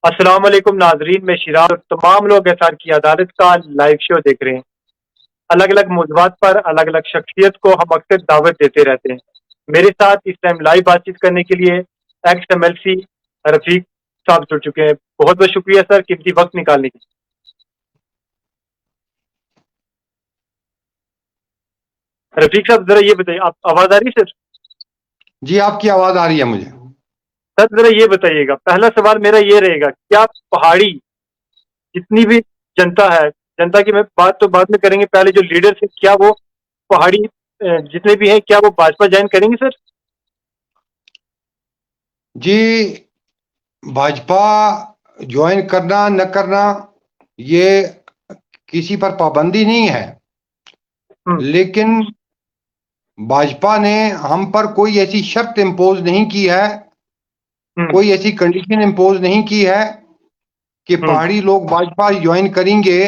अस्सलाम वालेकुम नाजरीन, मैं शिराज और तमाम लोग एसआर की अदालत का लाइव शो देख रहे हैं। अलग अलग मौज़ूआत पर अलग अलग शख्सियत को हम अक्सर दावत देते रहते हैं। मेरे साथ इस टाइम लाइव बातचीत करने के लिए एक्स MLC रफीक साहब जुड़ चुके हैं। बहुत बहुत शुक्रिया सर, कीमती वक्त निकालने की। रफीक साहब जरा ये बताइए, आप आवाज आ रही है सर? जी, आपकी आवाज आ रही है मुझे। सर जरा ये बताइएगा, पहला सवाल मेरा ये रहेगा, क्या पहाड़ी जितनी भी जनता है, जनता की मैं बात तो बाद में करेंगे, पहले जो लीडर्स है क्या वो पहाड़ी जितने भी हैं क्या वो भाजपा ज्वाइन करेंगे सर? जी, भाजपा ज्वाइन करना न करना ये किसी पर पाबंदी नहीं है, हम्म। लेकिन भाजपा ने हम पर कोई ऐसी शर्त इम्पोज नहीं की है, हम्म। कोई ऐसी कंडीशन इम्पोज नहीं की है कि हम्म। पहाड़ी लोग भाजपा ज्वाइन करेंगे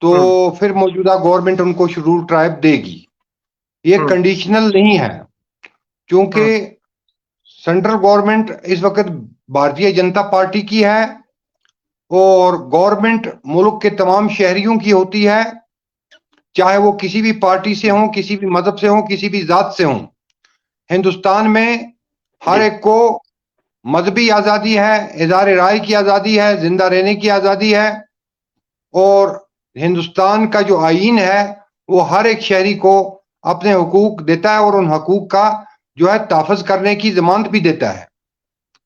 तो हम्म। फिर मौजूदा गवर्नमेंट उनको शेड्यूल ट्राइब देगी। ये हम्म। कंडीशनल नहीं है, क्योंकि हम्म। सेंट्रल गवर्नमेंट इस वक्त भारतीय जनता पार्टी की है और गवर्नमेंट मुल्क के तमाम शहरियों की होती है, चाहे वो किसी भी पार्टी से हों, किसी भी मजहब से हों, किसी भी जात से हों। हिंदुस्तान में हर जी। एक को मजहबी आज़ादी है, इज़हार राय की आज़ादी है, जिंदा रहने की आज़ादी है, और हिंदुस्तान का जो आईन है वो हर एक शहरी को अपने हुकूक देता है और उन हुकूक का जो है तहफ़्फ़ुज़ करने की जमानत भी देता है।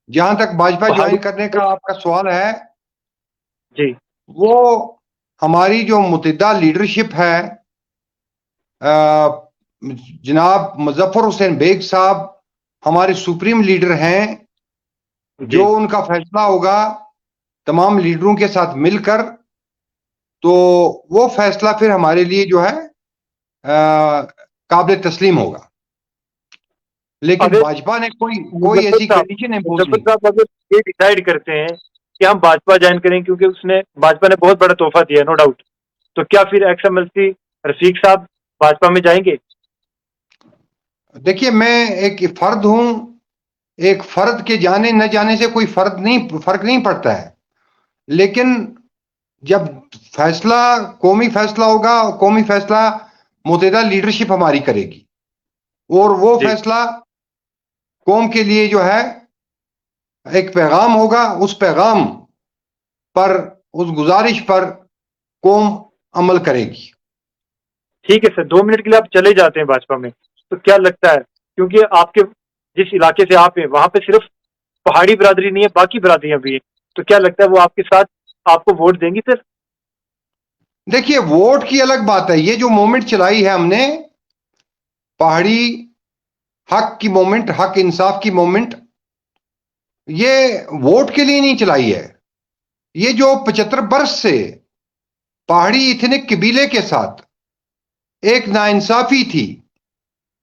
जहां तक भाजपा पहाड़ी। ज्वाइन करने का आपका सवाल है, जी। वो हमारी जो मुतहिदा लीडरशिप है, जनाब मुजफ्फर हुसैन बेग साहब हमारे सुप्रीम लीडर हैं। जो जी। उनका फैसला होगा तमाम लीडरों के साथ मिलकर, तो वो फैसला फिर हमारे लिए जो है काबिल तस्लीम होगा। लेकिन अगर भाजपा ने कोई कोई मुजफ्फर ऐसी साहब कंडीशन इम्पोज मुजफ्फर नहीं। साहब अगर ये डिसाइड करते हैं कि हम भाजपा ज्वाइन करें, क्योंकि उसने भाजपा ने बहुत बड़ा तोहफा दिया नो डाउट, तो क्या फिर एक्स MLC रफीक साहब भाजपा में जाएंगे? देखिए, मैं एक फर्द हूं, एक फर्द के जाने न जाने से कोई फर्क नहीं पड़ता है, लेकिन जब फैसला कौमी फैसला होगा, कौमी फैसला मुतहिदा लीडरशिप हमारी करेगी और वो जी। फैसला कौम के लिए जो है एक पैगाम होगा। उस पैगाम पर, उस गुजारिश पर कौम अमल करेगी। ठीक है सर, 2 मिनट के लिए आप चले जाते हैं भाजपा में, तो क्या लगता है, क्योंकि आपके जिस इलाके से आप हैं वहां पे सिर्फ पहाड़ी बिरादरी नहीं है, बाकी बिरादरियां भी हैं, तो क्या लगता है वो आपके साथ आपको वोट देंगी सर? देखिए, वोट की अलग बात है, ये जो मूवमेंट चलाई है हमने, पहाड़ी हक की मूवमेंट, हक इंसाफ की मूवमेंट, ये वोट के लिए नहीं चलाई है। ये जो 75 बरस से पहाड़ी इथनिक कबीले के साथ एक नाइंसाफी थी,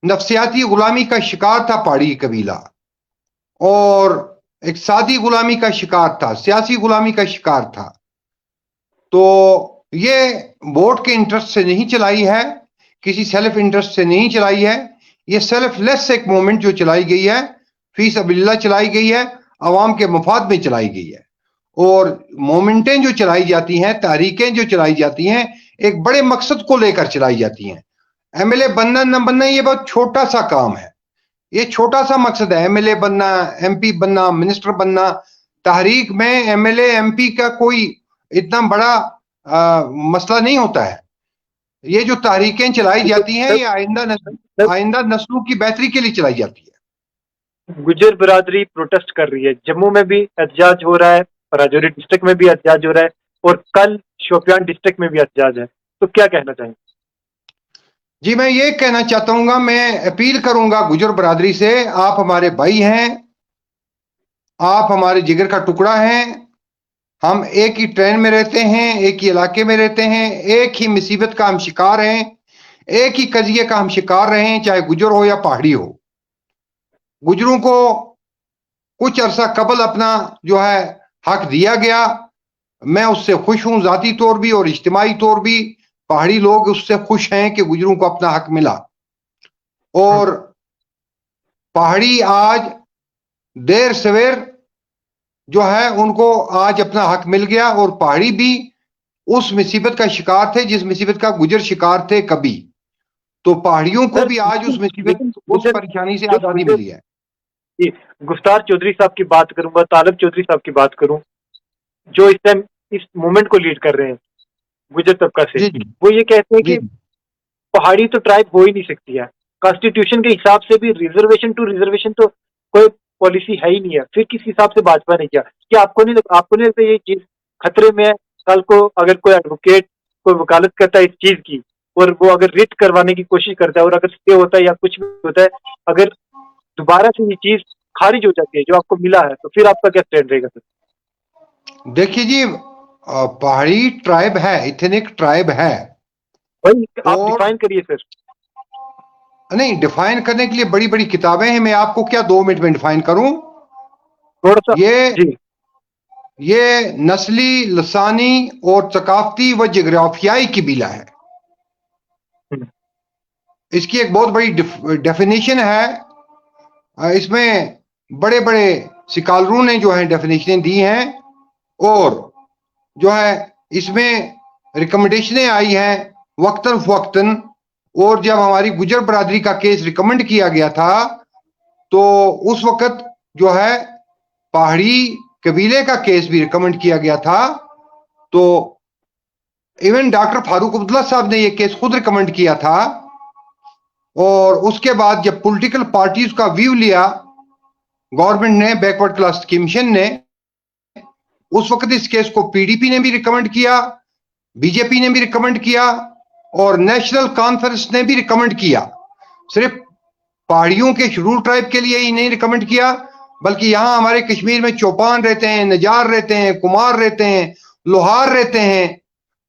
नफ्सियाती गुलामी का शिकार था पहाड़ी कबीला, और एक सादी गुलामी का शिकार था, सियासी गुलामी का शिकार था। तो ये वोट के इंटरेस्ट से नहीं चलाई है, किसी सेल्फ इंटरेस्ट से नहीं चलाई है। ये सेल्फलेस एक मूवमेंट जो चलाई गई है, फी सबिल्लाह चलाई गई है, अवाम के मफाद में चलाई गई है। और मूवमेंटें जो चलाई जाती हैं, तहरीकें जो चलाई जाती हैं, एक बड़े मकसद को लेकर चलाई जाती हैं। MLA बनना न बनना ये बहुत छोटा सा काम है, ये छोटा सा मकसद है। MLA बनना, MP बनना, मिनिस्टर बनना, तहरीक में MLA MP का कोई इतना बड़ा मसला नहीं होता है। ये जो तहरीकें चलाई जाती हैं, ये आइंदा नस्लों की बेहतरी के लिए चलाई जाती है। गुजर बिरादरी प्रोटेस्ट कर रही है, जम्मू में भी एहतजाज हो रहा है, राजौरी डिस्ट्रिक्ट में भी एहतजाज हो रहा है, और कल शोपियान डिस्ट्रिक्ट में भी एहतजाज है, तो क्या कहना चाहेंगे? जी, मैं ये कहना चाहता हूँ, मैं अपील करूंगा गुजर बरादरी से, आप हमारे भाई हैं, आप हमारे जिगर का टुकड़ा हैं। हम एक ही ट्रेन में रहते हैं, एक ही इलाके में रहते हैं, एक ही मुसीबत का हम शिकार हैं, एक ही कजिए का हम शिकार रहे हैं, चाहे गुजर हो या पहाड़ी हो। गुजरों को कुछ अरसा कबल अपना जो है हक दिया गया, मैं उससे खुश हूं, जाती तौर भी और इज्तिमाई तौर भी। पहाड़ी लोग उससे खुश हैं कि गुजरों को अपना हक मिला, और पहाड़ी आज देर सवेर जो है उनको आज अपना हक मिल गया, और पहाड़ी भी उस मुसीबत का शिकार थे जिस मुसीबत का गुजर शिकार थे कभी। तो पहाड़ियों को सर भी आज उस मुसीबत, लेकिन उस गुजर परेशानी से जो आजादी गुजर मिली है। जी, गुफ्तार चौधरी साहब की बात करूंगा, तालिब चौधरी साहब की बात करूं, जो इस टाइम इस मूवमेंट को लीड कर रहे हैं गुजर तबका से, जी जी वो ये कहते हैं जी कि पहाड़ी तो ट्राइब हो ही नहीं सकती है। कॉन्स्टिट्यूशन के हिसाब से भी रिजर्वेशन टू रिजर्वेशन तो कोई पॉलिसी है ही नहीं है। फिर किस हिसाब से भाजपा ने किया? क्या आपको नहीं लगता ये चीज खतरे में है? कल को अगर कोई एडवोकेट कोई वकालत करता है इस चीज की, और वो अगर रिट करवाने की कोशिश करता है, और अगर स्टे होता है या कुछ भी होता है, अगर दोबारा से ये चीज खारिज हो जाती है जो आपको मिला है, तो फिर आपका क्या स्टैंड रहेगा सर? देखिए जी, पहाड़ी ट्राइब है, इथनिक ट्राइब है। भाई आप और डिफाइन करिए सर। नहीं, डिफाइन करने के लिए बड़ी बड़ी किताबें हैं, मैं आपको क्या 2 मिनट में डिफाइन करूं? थोड़ा सा। ये जी। ये नस्ली, लसानी और सकाफती व जग्राफियाई कबीला है। हम्म। इसकी एक बहुत बड़ी डेफिनेशन है। इसमें बड़े बड़े सिकालरू ने जो है डेफिनेशन दी हैं, और जो है इसमें रिकमेंडेशनें आई हैं वक्तन फवक्तन। और जब हमारी गुजर बरादरी का केस रिकमेंड किया गया था, तो उस वक्त जो है पहाड़ी कबीले का केस भी रिकमेंड किया गया था। तो इवन डॉक्टर फारूक अब्दुल्ला साहब ने यह केस खुद रिकमेंड किया था। और उसके बाद जब पॉलिटिकल पार्टीज का व्यू लिया गवर्नमेंट ने, बैकवर्ड क्लास कमीशन ने, उस वक्त इस केस को पीडीपी ने भी रिकमेंड किया, बीजेपी ने भी रिकमेंड किया, और नेशनल कॉन्फ्रेंस ने भी रिकमेंड किया। सिर्फ पहाड़ियों के शेड्यूल ट्राइब के लिए ही नहीं रिकमेंड किया, बल्कि यहां हमारे कश्मीर में चौपान रहते हैं, नजार रहते हैं, कुमार रहते हैं, लोहार रहते हैं,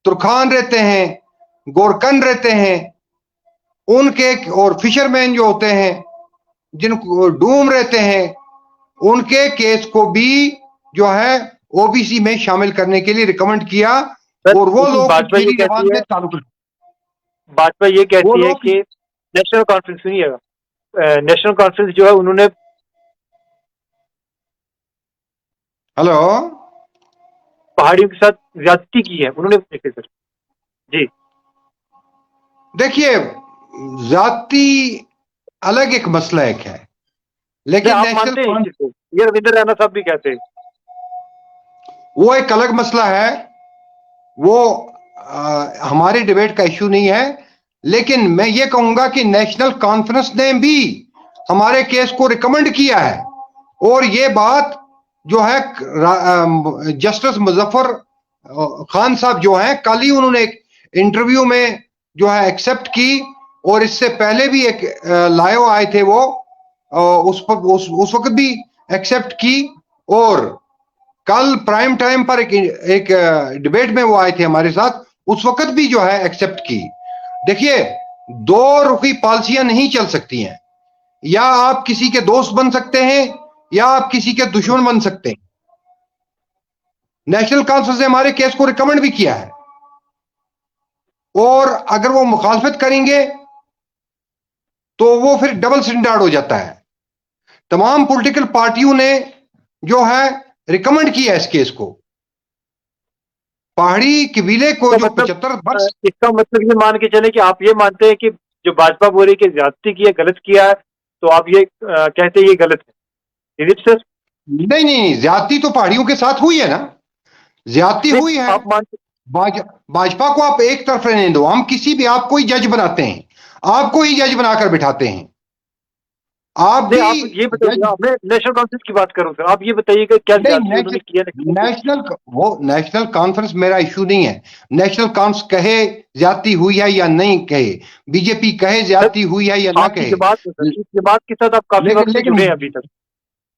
तुर्खान रहते हैं, गोरकन रहते हैं, उनके, और फिशरमैन जो होते हैं, जिनको डूम रहते हैं, उनके केस को भी जो है ओबीसी में शामिल करने के लिए रिकमेंड किया। सर और वो लेकिन लोग भाजपा ये मेरी जबान कहती से है, चालू कर, भाजपा ये वो कहती है लोग, कि नेशनल कॉन्फ्रेंस सुनिएगा, नेशनल कॉन्फ्रेंस जो है उन्होंने हेलो, पहाड़ियों के साथ ज्यादती की है, उन्होंने देखे सर। जी। देखिए, जाति अलग एक मसला एक है, नहीं, लेकिन आप नेशनल मानते हैं इस चीज को? ये रविंद्र रैना साहब भी कहते हैं। वो एक अलग मसला है। वो हमारे डिबेट का इश्यू नहीं है। लेकिन मैं ये कहूंगा कि नेशनल कॉन्फ्रेंस ने भी हमारे केस को रिकमेंड किया है। और ये बात जो है जस्टिस मुजफ्फर खान साहब जो हैं, कल ही उन्होंने एक इंटरव्यू में जो है एक्सेप्ट की। और इससे पहले भी एक लायो आए थे वो, उस वक्त भी एक्सेप्ट की। और कल प्राइम टाइम पर एक डिबेट में वो आए थे हमारे साथ, उस वक्त भी जो है एक्सेप्ट की। देखिए, दो रुखी पॉलिसियां नहीं चल सकती हैं। या आप किसी के दोस्त बन सकते हैं, या आप किसी के दुश्मन बन सकते हैं। नेशनल काउंसिल ने हमारे केस को रिकमेंड भी किया है, और अगर वो मुखालफत करेंगे तो वो फिर डबल स्टैंडर्ड हो जाता है। तमाम पॉलिटिकल पार्टियों ने जो है रिकमेंड किया इस केस को। पहाड़ी कबीले को जो 75 वर्ष, इसका मतलब ये मान के चले कि आप ये मानते हैं कि जो भाजपा बोल रही है कि ज्यादती की है, गलत किया है, तो आप ये कहते हैं ये गलत है? Is it sir? नहीं नहीं, ज्यादती तो पहाड़ियों के साथ हुई है ना, ज्यादती हुई है। आप मानते? भाजपा को आप एक तरफ रहने दो, हम किसी भी, आपको ही जज बनाते हैं, आपको ही जज बनाकर बिठाते हैं। आप भी आप ये बताइए, मैं नेशनल कॉन्फ्रेंस की बात करूं सर, आप ये बताइए कि क्या ज्यादती उन्होंने किया? नेशनल कॉन्फ्रेंस मेरा इशू नहीं है। नेशनल कॉन्फ्रेंस कहे ज्यादती हुई है या नहीं कहे, बीजेपी कहे ज्यादती हुई है या ना कहे, जमात के साथ आप काफी वक्त से जुड़े हैं अभी तक।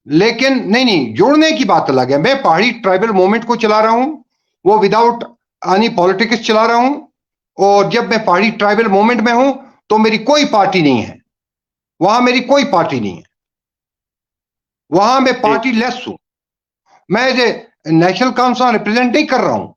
लेकिन नहीं नहीं, जोड़ने की बात अलग है। मैं पहाड़ी ट्राइबल मूवमेंट को चला रहा हूं, वो विदाउट एनी पॉलिटिक्स चला रहा हूं। और जब मैं पहाड़ी ट्राइबल मूवमेंट में हूं तो मेरी कोई पार्टी नहीं है, वहां मेरी कोई पार्टी नहीं है, वहां मैं पार्टी लेस हूं। मैं नेशनल काउंसिल रिप्रेजेंट नहीं कर रहा हूं,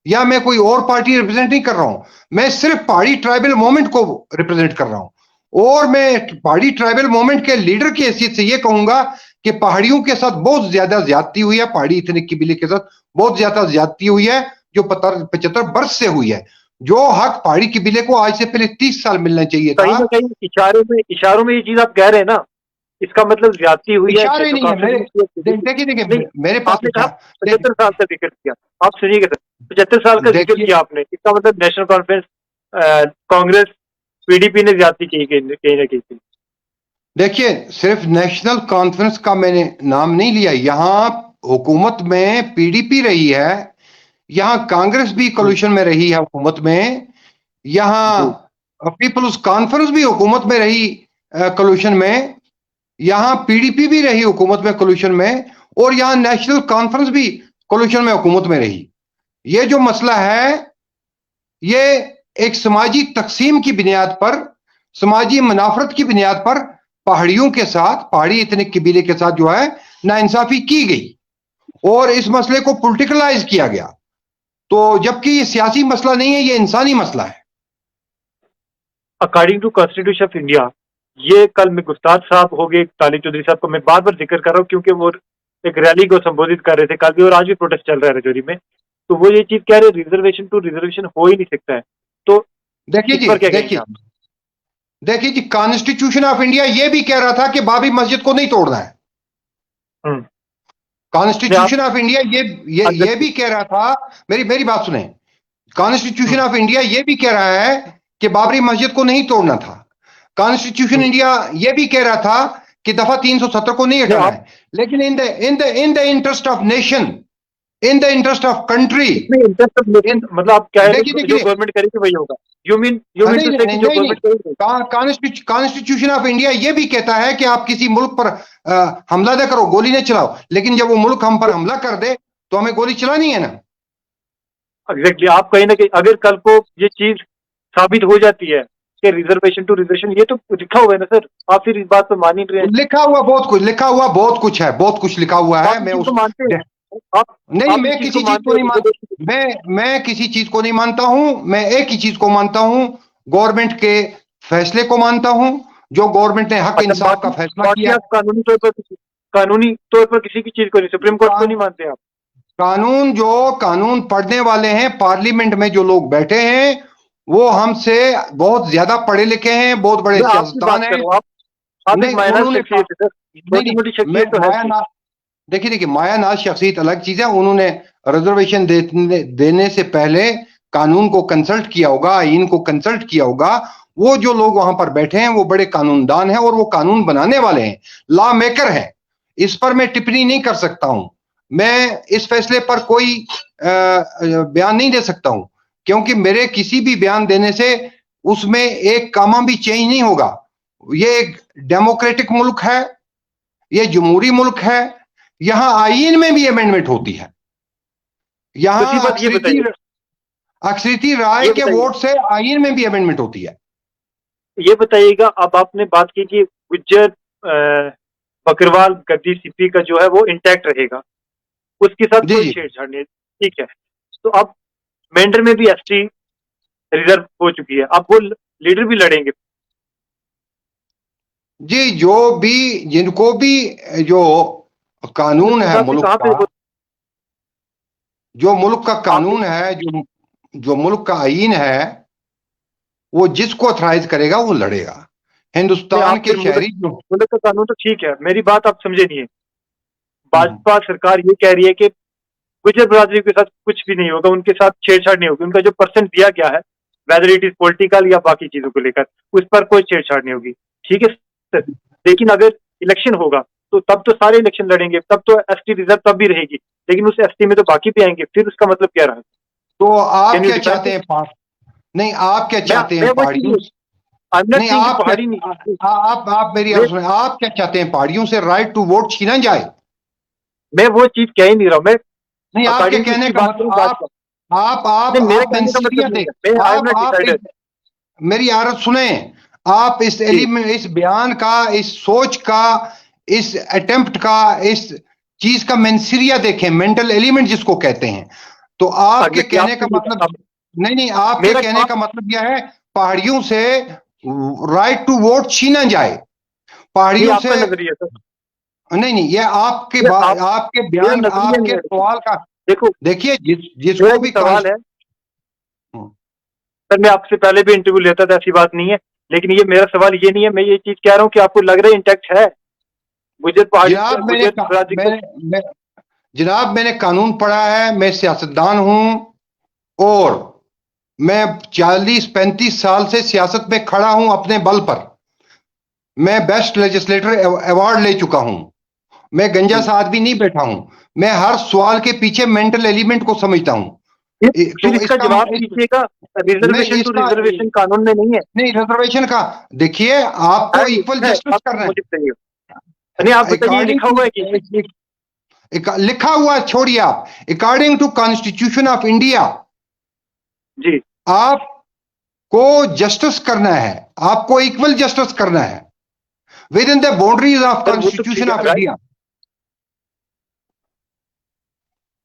या मैं कोई और पार्टी रिप्रेजेंट नहीं कर रहा हूं। मैं सिर्फ पहाड़ी ट्राइबल मूवमेंट को रिप्रेजेंट कर रहा हूं। और मैं पहाड़ी ट्राइबल मूवमेंट के लीडर की हैसियत से यह कहूंगा कि पहाड़ियों के साथ बहुत ज्यादा ज्यादती हुई है, पहाड़ी इथनिक कबीले के साथ बहुत ज्यादा ज्यादती हुई है, जो 75 वर्ष से हुई है। जो हक पहाड़ी कबीले को आज से पहले 30 साल मिलना चाहिए था। कहीं ना कहीं इशारों में ये चीज आप कह रहे हैं ना, इसका मतलब ज्यादती हुई है इशारे नहीं है मेरे। देखिए नहीं, देखिए मेरे पास आपने कहा 75 साल का जिक्र किया। आप सुनिएगा सर, 75 साल का जिक्र देखिए किया आपने, इसका मतलब नेशनल कॉन्फ्रेंस, कांग्रेस, पीडीपी ने ज्यादती की कहीं ना कहीं। देखिए सिर्फ नेशनल कॉन्फ्रेंस का मैंने नाम नहीं लिया, यहां हुकूमत में पीडीपी रही है, यहां कांग्रेस भी कोलिशन में रही है हुकूमत में, यहां पीपल्स कॉन्फ्रेंस भी हुकूमत में रही कोलिशन में, यहां पीडीपी भी रही हुकूमत में कोलिशन में, और यहां नेशनल कॉन्फ्रेंस भी कोलिशन में हुकूमत में रही। ये जो मसला है ये एक समाजी तकसीम की बुनियाद पर, समाजी मुनाफरत की बुनियाद पर पहाड़ियों के साथ, पहाड़ी इतनिक कबीले के साथ जो है नाइंसाफी की गई और इस मसले को पॉलिटिकलाइज किया गया। तो जबकि ये सियासी मसला नहीं है, ये इंसानी मसला है। According to constitution of India, ये कल में गुफ्तार साहब हो गए, तालिब चौधरी साहब को मैं बार बार जिक्र कर रहा हूँ क्योंकि वो एक रैली को संबोधित कर रहे थे कल भी, और आज भी प्रोटेस्ट चल रहा है रजौरी में। तो वो ये चीज कह रहे रिजर्वेशन टू रिजर्वेशन हो ही नहीं सकता है। तो देखिए इस पर क्या कहेंगे देखिए आप? देखिए जी, कॉन्स्टिट्यूशन ऑफ इंडिया ये भी कह रहा था कि बाबरी मस्जिद को नहीं तोड़ना है। हम्म। कॉन्स्टिट्यूशन ऑफ इंडिया ये भी कह रहा था, मेरी मेरी बात सुने, कॉन्स्टिट्यूशन ऑफ इंडिया ये भी कह रहा है कि बाबरी मस्जिद को नहीं तोड़ना था। कॉन्स्टिट्यूशन इंडिया ये भी कह रहा था कि दफा 370 को नहीं हटाना है। लेकिन in the interest of nation, in the interest of country, मतलब आप क्या है, देखिए जो गवर्नमेंट करेगी वही होगा। यू मीन टू से कि जो गवर्नमेंट करेगी। कॉन्स्टिट्यूशन ऑफ इंडिया ये भी कहता है कि आप किसी मुल्क पर हमला न करो, गोली न चलाओ, लेकिन जब वो मुल्क हम पर हमला कर दे तो हमें गोली चलानी है ना। एग्जैक्टली, आप कहीं ना कहीं अगर कल को ये चीज साबित हो जाती है कि रिजर्वेशन टू रिजर्वेशन, ये तो लिखा हुआ है ना सर, आप फिर इस बात पर मान ही रहे हैं। लिखा हुआ बहुत कुछ, लिखा हुआ बहुत कुछ है, बहुत कुछ लिखा हुआ है। मैं उस मानते हैं आप? नहीं, मैं किसी चीज को नहीं मानता, मैं किसी चीज को नहीं मानता हूं। मैं एक ही चीज को मानता हूं, गवर्नमेंट के फैसले को मानता हूं, जो गवर्नमेंट ने हक इंसाफ का फैसला किया। कानूनी तौर पर किसी की चीज को नहीं, सुप्रीम कोर्ट को नहीं मानते आप? कानून पढ़ने वाले हैं, पार्लियामेंट में जो लोग बैठे हैं वो हमसे बहुत ज्यादा पढ़े लिखे हैं, बहुत बड़े सियासतदान हैं। देखिए मायानाज शख्सियत अलग चीज है। उन्होंने रिजर्वेशन देने से पहले कानून को कंसल्ट किया होगा, आईन को कंसल्ट किया होगा। वो जो लोग वहां पर बैठे हैं वो बड़े कानूनदान हैं और वो कानून बनाने वाले हैं, लॉ मेकर हैं। इस पर मैं टिप्पणी नहीं कर सकता हूं, मैं इस फैसले पर कोई बयान नहीं दे सकता हूं, क्योंकि मेरे किसी भी बयान देने से उसमें एक कामा भी चेंज नहीं होगा। ये एक डेमोक्रेटिक मुल्क है, ये जमहूरी मुल्क है, यहां आईन में भी अमेंडमेंट होती है, यहां अक्सरियती राय के वोट से आईन में भी अमेंडमेंट होती है। ये बताइएगा, अब आपने बात की कि गुज्जर बकरवाल गद्दी सीपी का जो है वो इंटैक्ट रहेगा, उसके साथ कोई छेड़छाड़ नहीं, ठीक है। तो अब मेंढर में भी एसटी रिजर्व हो चुकी है, अब वो लीडर भी लड़ेंगे जी। जो भी जिनको भी जो कानून है मुल्क का, जो मुल्क का कानून है, जो मुल्क का आईन है, वो जिसको ऑथराइज करेगा वो लड़ेगा। हिंदुस्तान के शहरी मुल्क का कानून तो ठीक है, मेरी बात आप समझे नहीं है। भाजपा सरकार ये कह रही है कि गुजर बरादरी के साथ कुछ भी नहीं होगा, उनके साथ छेड़छाड़ नहीं होगी, उनका जो परसेंट दिया गया है वेदर इट इज पॉलिटिकल या बाकी चीजों को लेकर, उस पर कोई छेड़छाड़ नहीं होगी, ठीक है सर। लेकिन अगर इलेक्शन होगा तो तब तो सारे इलेक्शन लड़ेंगे, तब तो एसटी रिजर्व तब भी रहेगी, लेकिन उस एसटी में तो बाकी भी आएंगे, फिर उसका मतलब क्या रहा? तो आप क्या चाहते हैं? नहीं, आप क्या चाहते हैं पहाड़ियों? नहीं, आप मेरी बात सुनिए, आप क्या चाहते हैं पहाड़ियों से राइट टू वोट छीना जाए? मैं वो चीज कह ही नहीं रहा, मैं नहीं, आपके कहने का मतलब मेरी आरत सुने, आप इस एलिमेंट, इस बयान का, इस सोच का, इस अटेम्प्ट का, इस चीज का मेंसिरिया देखें, मेंटल एलिमेंट जिसको कहते हैं। तो आपके कहने का मतलब नहीं, आपके कहने का मतलब यह है पहाड़ियों से राइट टू वोट छीना जाए, पहाड़ियों से। नहीं नहीं, ये आपके ये आप आपके मेरा बयान, नजरिया नहीं आपके है। सवाल का देखो, देखिए, मेरा जिसको जो भी सवाल है सर, मैं आपसे पहले भी इंटरव्यू लेता था, ऐसी बात नहीं है, लेकिन ये मेरा सवाल ये नहीं है। मैं ये चीज कह रहा हूँ कि आपको लग रहा है इंटैक्ट है गुजर पहाड़ी जनाब गुजर बिरादरी को। मैं जनाब मैंने कानून पढ़ा है, मैं सियासतदान हूं, और मैं 40-35 साल से सियासत में खड़ा हूं अपने बल पर। मैं बेस्ट लेजिस्लेटर अवार्ड ले चुका हूं। मैं गंजा हम्म। साथ भी नहीं बैठा हूं। मैं हर सवाल के पीछे मेंटल एलिमेंट को समझता हूँ। फिर तो इसका जवाब दीजिएगा, नहीं, रिजर्वेशन टू इसका रिजर्वेशन कानून में नहीं है? नहीं, रिजर्वेशन का देखिए, आपको इक्वल है, जस्टिस आप करना मुझे बताइए। नहीं, आप है बताइए, ये लिखा हुआ है कि? अकॉर्डिंग, लिखा हुआ है, छोड़िए आप। According to constitution of India, जी। आपको जस्टिस करना है, आपको इक्वल जस्टिस करना है within the boundaries of sir वो तो ठीक कॉन्स्टिट्यूशन है, ऑफ राइट। इंडिया।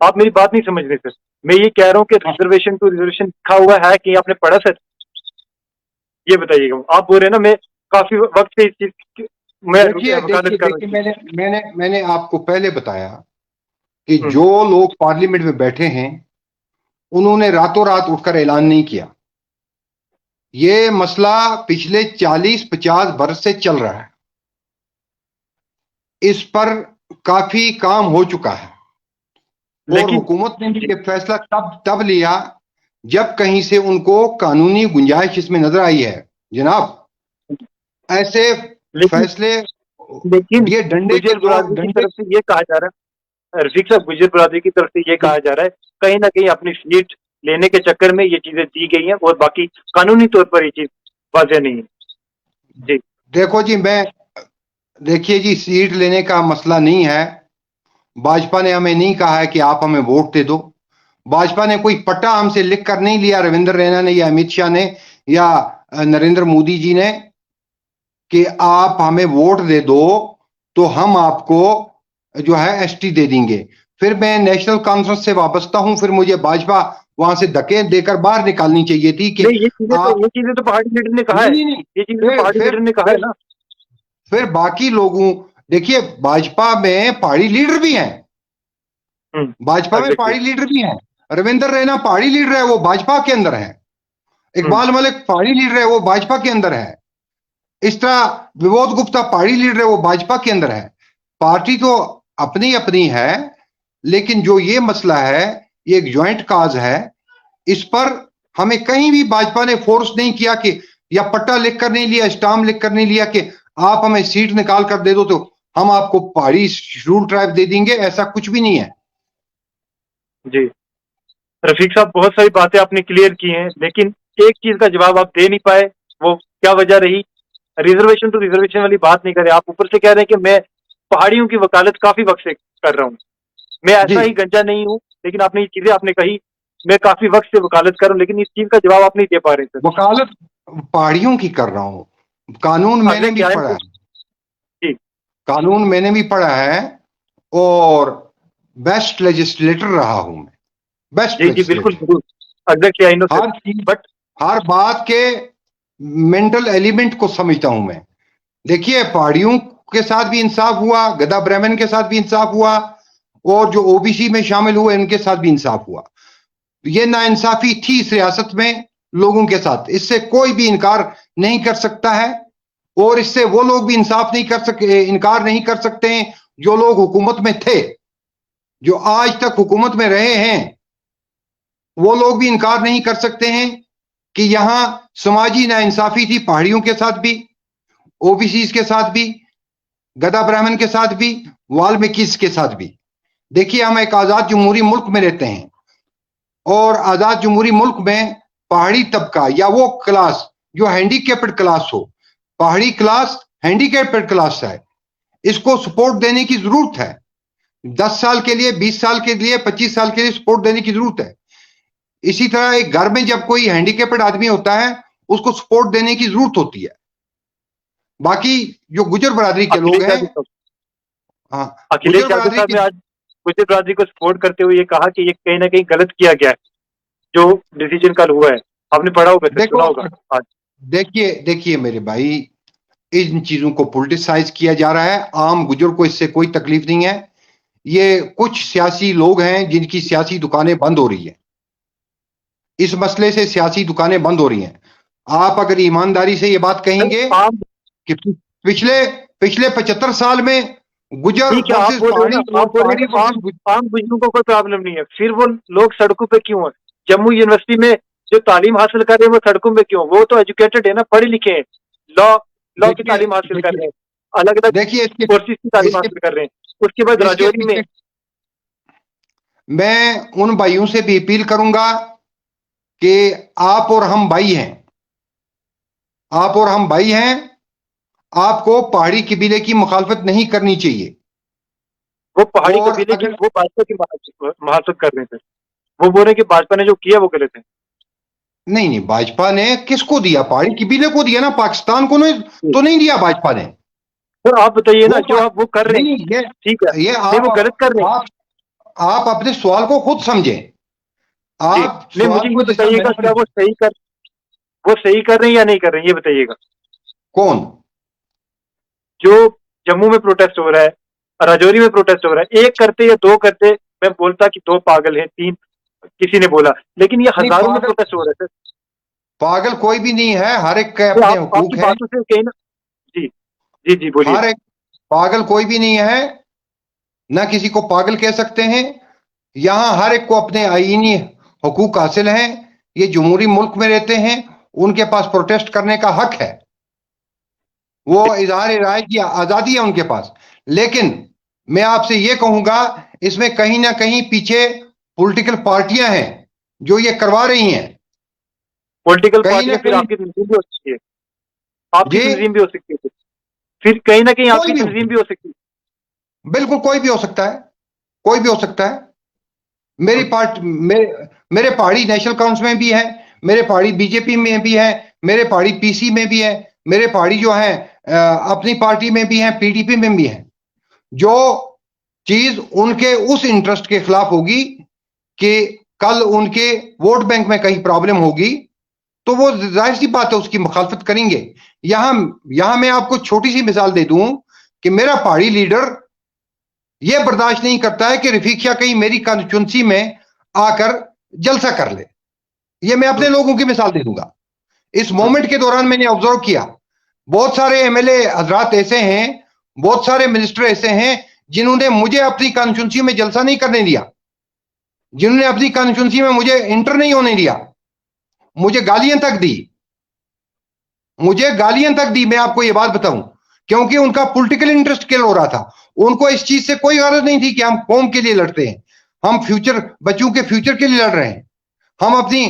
आप मेरी बात नहीं समझ रहे सर। मैं ये कह रहा हूँ कि रिजर्वेशन टू रिजर्वेशन लिखा हुआ है कि आपने पढ़ा सर? ये बताइएगा। आप बोल रहे हैं ना, मैं काफी वक्त से इस चीज मैं देखिए वकालत देखिए कर रहा देखिए, हूँ। मैंने आपको पहले बताया कि हम्म। जो लोग पार्लियामेंट में बैठे हैं, उन्होंने रातों रात उठकर ऐलान नहीं किया। ये मसला पिछले 40-50 वर्ष से चल रहा है। इस पर काफी काम हो चुका है, और लेकिन हुकूमत ने भी ये फैसला तब तब लिया जब कहीं से उनको कानूनी गुंजाइश इसमें नजर आई है। जनाब, ऐसे लेकिन फैसले, लेकिन ये डंडे के गुजर जोर, बिरादरी की डंडे। तरफ से ये कहा जा रहा है, रफीक साहब, गुजर बिरादरी की तरफ से ये कहा जा रहा है कहीं ना कहीं अपनी सीट लेने के चक्कर में ये चीजें दी गई हैं, और बाकी कानूनी तौर पर ये चीज वाजह नहीं है। जी। देखो जी, देखिए जी, सीट लेने का मसला नहीं है। भाजपा ने हमें नहीं कहा है कि आप हमें वोट दे दो। भाजपा ने कोई पट्टा हमसे लिख कर नहीं लिया, रविंद्र रैना ने या अमित शाह ने या नरेंद्र मोदी जी ने, कि आप हमें वोट दे दो तो हम आपको जो है एसटी दे देंगे। फिर मैं नेशनल कॉन्फ्रेंस से वाबस्ता हूं, फिर मुझे भाजपा वहां से धक्के देकर बाहर निकालनी चाहिए थी कि नहीं, आप। ये चीजें तो पहाड़ी लीडर ने कहा नहीं है। नहीं नहीं, ये चीजें तो फिर पहाड़ी फिर लीडर ने कहा है फिर ना। फिर बाकी लोगों, देखिए, भाजपा में पहाड़ी लीडर भी हैं। भाजपा में एग्जैक्टली। पहाड़ी लीडर भी हैं। रविंद्र रैना पहाड़ी लीडर है, वो भाजपा के अंदर है। इकबाल मलिक पहाड़ी लीडर है, वो भाजपा के अंदर है। इस तरह विबोध गुप्ता पहाड़ी लीडर है, वो भाजपा के अंदर है। पार्टी तो अपनी अपनी है, लेकिन जो ये मसला है, ये एक ज्वाइंट काज है। इस पर हमें कहीं भी भाजपा ने फोर्स नहीं किया कि, या पट्टा लिख कर नहीं लिया, स्टाम्प लिख कर नहीं लिया कि आप हमें सीट निकाल कर दे दो तो हम आपको पहाड़ी शेड्यूल ट्राइब दे देंगे। ऐसा कुछ भी नहीं है। जी। रफीक साहब, बहुत सारी बातें आपने क्लियर की हैं, लेकिन एक चीज का जवाब आप दे नहीं पाए। वो क्या वजह रही? रिजर्वेशन टू रिजर्वेशन वाली बात नहीं करे आप, ऊपर से कह रहे हैं कि मैं पहाड़ियों की वकालत काफी वक्त से कर रहा हूँ। मैं जी, ऐसा ही गंजा नहीं हूँ, लेकिन आपने ये चीजें आपने कही, मैं काफी वक्त से वकालत कर रहा हूँ, लेकिन इस चीज का जवाब आप नहीं दे पा रहे सर। वकालत पहाड़ियों की कर रहा हूं। कानून मैंने अगले भी क्या है पढ़ा है। कुछ? जी। कानून मैंने भी पढ़ा है, और बेस्ट लेजिस्लेटर रहा हूं मैं। बेस्ट जी जी, बिल्कुल लेजिस्लेटर। बिल्कुल। Exactly, I know sir. हर चीज, बट हर बात के मेंटल एलिमेंट को समझता हूं मैं। देखिए, पहाड़ियों के साथ भी इंसाफ हुआ, गदा ब्राह्मण के साथ भी इंसाफ हुआ, और जो ओबीसी में शामिल हुए उनके साथ भी इंसाफ हुआ। ये नाइंसाफी थी इस रियासत में लोगों के साथ, इससे कोई भी इनकार नहीं कर सकता है। और इससे वो लोग भी इंसाफ नहीं कर सके, इनकार नहीं कर सकते हैं जो लोग हुकूमत में थे, जो आज तक हुकूमत में रहे हैं। वो लोग भी इनकार नहीं कर सकते हैं कि यहां समाजी नाइंसाफी थी, पहाड़ियों के साथ भी, ओबीसी के साथ भी, गदा ब्राह्मण के साथ भी, वाल्मीकि के साथ भी। देखिए, हम एक आजाद जमहूरी मुल्क में रहते हैं, और आजाद जमहूरी मुल्क में पहाड़ी तबका या वो क्लास जो हैंडीकेप्ड क्लास हो, पहाड़ी क्लास हैंडीकेप्ड क्लास है, इसको सपोर्ट देने की जरूरत है। 10 साल के लिए, 20 साल के लिए, 25 साल के लिए सपोर्ट देने की जरूरत है। इसी तरह एक घर में जब कोई हैंडीकेप्ड आदमी होता है, उसको सपोर्ट देने की जरूरत होती है। बाकी जो गुजर बरादरी के लोग अखिलेश हैं, यादव साहब, हाँ, अखिलेश गुजर यादव बरादरी साहब की, ने आज गुजर बिरादरी को सपोर्ट करते हुए ये कहा कि ये कहीं ना कहीं गलत किया गया है, जो डिसीजन कल हुआ है। आपने पढ़ा होगा सर, देखो, सुना होगा आज। देखिए देखिए मेरे भाई, इन चीजों को पॉलिटिसाइज किया जा रहा है। आम गुजर को इससे कोई तकलीफ नहीं है। ये कुछ सियासी लोग हैं जिनकी सियासी दुकानें बंद हो रही है, इस मसले से सियासी दुकानें बंद हो रही हैं। आप अगर ईमानदारी से ये बात कहेंगे आम कि पिछले पिछले 75 साल में गुजर ठीक है, आप वर्सेस बोल रहे पहाड़ी हो ना, और आप बोल रहे पहाड़ी हैं कि वर्सेस आम बुजुर्गों को कोई प्रॉब्लम नहीं है, फिर वो लोग सड़कों पे क्यों है? जम्मू यूनिवर्सिटी में जो तालीम हासिल कर रहे हैं वो सड़कों पे क्यों? वो तो एजुकेटेड है ना, पढ़े लिखे हैं, लॉ लॉ की देखिए तालीम हासिल कर रहे देखिए हैं, अलग अलग देखिए इसके कोर्सेज की तालीम इसके हासिल कर रहे हैं। उसके बाद इसके राजौरी में पीछे मैं उन भाइयों से भी अपील करूंगा कि आप और हम भाई हैं, आप और हम भाई हैं। आपको पहाड़ी कबीले की मुखालफत नहीं करनी चाहिए। वो पहाड़ी और कबीले की अगर वो भाजपा की महासत कर रहे थे। वो बोल रहे हैं कि भाजपा ने जो किया वो गलत है। नहीं नहीं, भाजपा ने किसको दिया? पहाड़ी कबीले को दिया ना, पाकिस्तान को नहीं तो नहीं दिया भाजपा ने। सर आप बताइए ना, वो जो आप वो कर रहे नहीं, हैं, ठीक है, ये नहीं वो गलत कर रहे हैं। आप अपने सवाल को खुद समझें। जी, आप नहीं सवाल मुझे को ये जिस तरह बताइएगा, क्या वो सही कर रहे हैं या नहीं कर रहे हैं, ये बताइएगा। कौन? जो जम्मू में प्रोटेस्ट हो रहा है, राजौरी में प्रोटेस्ट हो रहा है, एक करते या दो करते, मैं बोलता कि दो पागल हैं, तीन किसी ने बोला, लेकिन ये नहीं, हजारों में प्रोटेस्ट हो रहा है सर। पागल कोई भी नहीं है, हर एक के तो अपने आप हुकूक आपकी है। बातों से कहीं ना। जी जी जी बोलिए। हर एक पागल कोई भी नहीं है, ना किसी को पागल कह सकते हैं। यहां हर एक को अपने आईनी हुकूक हासिल हैं। ये जमहूरी मुल्क में रहते हैं, उनके पास प्रोटेस्ट करने का हक है, वो इजहार राय की आजादी है उनके पास। लेकिन मैं आपसे ये कहूंगा, इसमें कहीं ना कहीं पीछे पॉलिटिकल पार्टियां हैं जो ये करवा रही हैं। पॉलिटिकल कहीं ना पार्टियां फिर कहीं आपकी तंजीम भी हो सकती है, आपकी जी, तंजीम भी हो सकती है, फिर कहीं ना कहीं कोई आपकी भी हो तंजीम सकता भी हो सकती है। है, बिल्कुल कोई भी हो सकता है, कोई भी हो सकता है। मेरी पार्टी मेरे पहाड़ी नेशनल काउंसिल में भी है, मेरे पहाड़ी बीजेपी में भी है, मेरे पहाड़ी पीसी में भी है, मेरे पहाड़ी जो है अपनी पार्टी में भी है, पीडीपी में भी है। जो चीज उनके उस इंटरेस्ट के खिलाफ होगी कि कल उनके वोट बैंक में कहीं प्रॉब्लम होगी, तो वो जाहिर सी बात है उसकी मुखालफत करेंगे। यहां यहां मैं आपको छोटी सी मिसाल दे दूं कि मेरा पहाड़ी लीडर यह बर्दाश्त नहीं करता है कि रफीक शाह कहीं मेरी कॉन्स्टिट्यूंसी में आकर जलसा कर ले। ये मैं अपने लोगों की मिसाल दे दूंगा। इस मोमेंट के दौरान मैंने ऑब्जर्व किया, बहुत सारे एमएलए हजरात ऐसे हैं, बहुत सारे मिनिस्टर ऐसे हैं जिन्होंने मुझे अपनी कॉन्स्टिट्यूंसी में जलसा नहीं करने दिया, जिन्होंने अपनी कॉन्स्टिट्यूंसी में मुझे इंटर नहीं होने दिया, मुझे गालियां तक दी, मुझे गालियां तक दी। मैं आपको यह बात बताऊं, क्योंकि उनका पॉलिटिकल इंटरेस्ट किल हो रहा था। उनको इस चीज से कोई गरज नहीं थी कि हम कौम के लिए लड़ते हैं, हम फ्यूचर बच्चों के फ्यूचर के लिए लड़ रहे हैं, हम अपनी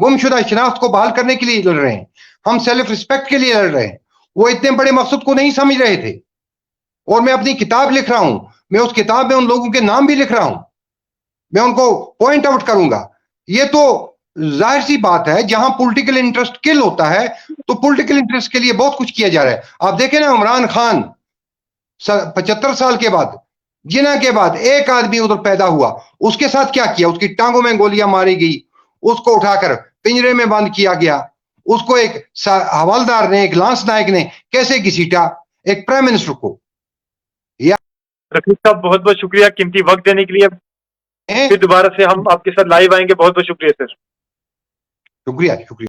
गुमशुदा शनाख्त को बहाल करने के लिए लड़ रहे हैं, हम सेल्फ रिस्पेक्ट के लिए लड़ रहे हैं। वो इतने बड़े मकसद को नहीं समझ रहे थे। और मैं अपनी किताब लिख रहा हूं, मैं उस किताब में उन लोगों के नाम भी लिख रहा हूं, मैं उनको पॉइंट आउट करूंगा। ये तो जाहिर सी बात है, जहां पॉलिटिकल इंटरेस्ट किल होता है तो पॉलिटिकल इंटरेस्ट के लिए बहुत कुछ किया जा रहा है। आप देखें ना, इमरान खान 75 साल के बाद, जिना के बाद एक आदमी उधर पैदा हुआ, उसके साथ क्या किया? उसकी टांगों में गोलियां मारी गई, उसको उठाकर पिंजरे में बंद किया गया, उसको एक हवलदार ने, एक लांस नायक ने कैसे घसीटा एक प्राइम मिनिस्टर को। या रफीक साहब बहुत बहुत शुक्रिया कीमती वक्त देने के लिए। फिर दोबारा से हम आपके साथ लाइव आएंगे। बहुत बहुत शुक्रिया सर। शुक्रिया शुक्रिया।